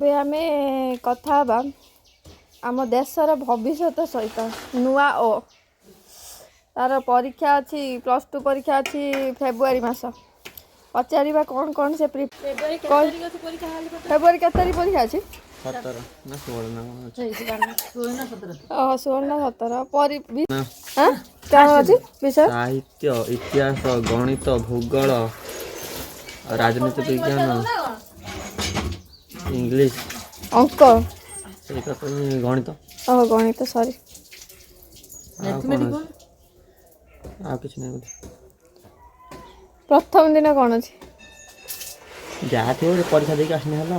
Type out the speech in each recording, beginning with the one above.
आम कथा आम देशर भविष्य सहित नुआ ओ तार परीक्षा अच्छी +2 परीक्षा अच्छी फेब्रुआरी मास पचार कौन कौन से फेब्रुआरी के तारीख परीक्षा अच्छी 16 विषय साहित्य इतिहास गणित भूगोल राजनीति विज्ञान इंग्लिश अंक गणित गणित सॉरी प्रथम दिन कौन अच्छी जहाँ थी परीक्षा देके आसने हला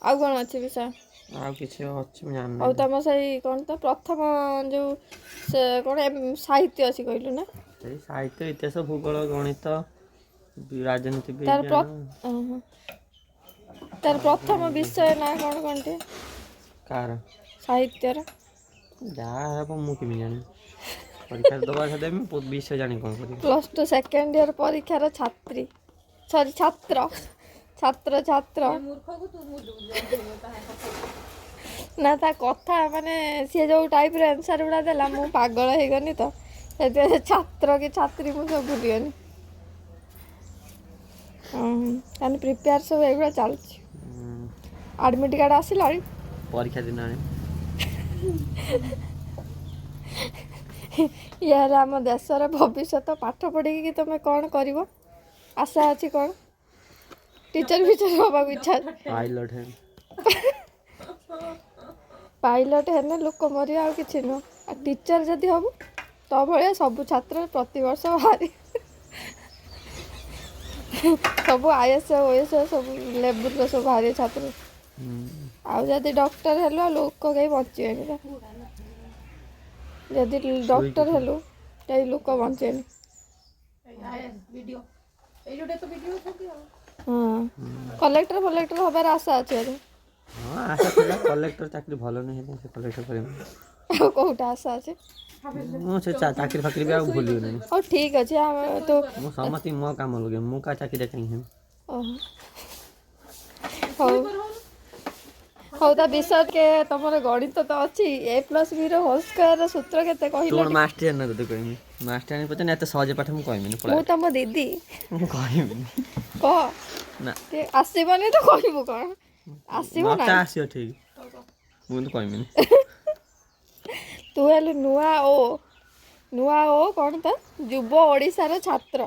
आउ कौन अच्छी विषय और तुम सही कौन तो प्रथम जो कौन साहित्य अच्छी कहलु ना साहित्य इतिहास भूगोल गणित राजनीति तार प्रथम विषय ना कौन कौन टे कार साहित्य जहाँ है मुझे जानी परीक्षा दबा देमी विषय जानी कौन करी +2 सेकेंड ईयर परीक्षार छात्री सॉरी छात्र छात्र छात्र ना ता कथा माने सी जो टाइप रे आंसर गुड़ा देला मु पागल हो गनी तो छात्र कि छात्री मु सब भूलिगनी कान प्रिपेयर सब एगुड़ा चलछि एडमिट कार्ड आसिला परीक्षा दिन यार आम देशर भविष्य पाठ पढ़ी कि तुम कौन कर आशा अच्छी कौन टीचर फीचर हवा इच्छा पायलट है लोक मर आ कि नुह टीचर जदि हम तो भाया सब छात्र प्रति वर्ष बाहरी सब IAS OAS सब लेवल सब बाहरी छात्र आदि डॉक्टर हेलो लोक कहीं बचे जदि डॉक्टर हेलु कई लोक बचे कलेक्टर फलेक्टर हबार आशा अच्छे कलेक्टर चाकरी भल नहीं कलेक्टर कौटा आशा अच्छे चाकरी फाकरी भी भूल ओ ठीक अच्छे तो समझ मो काम लगे मु का चाकरी कहीं हौ ता विषय के तुमर गणित तो अच्छी A+B रो होल स्क्वायर सूत्र केते कहिला तोर मास्टर न तो कहमी मास्टर ने पता एते सहज पाठ मु कहमी मु तम दीदी मु कहमी कह ना आसीबनी तो कहबो कोन आसीबो ना आसीओ ठीक मु तो कहमी तू हेलु नुआ ओ कौन तो युव ओडिशा रो छात्र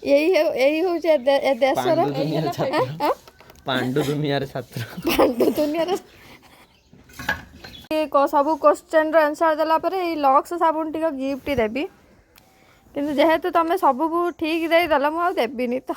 यही हो जे देशर पांडु दुनिया छात्र पांडु दुनिया सब क्वेश्चन आंसर देला पर लक्स साबुन टिक गिफ्ट देबी किंतु जेहेतु तुम सबको ठीक दे देला मु देबीनी तो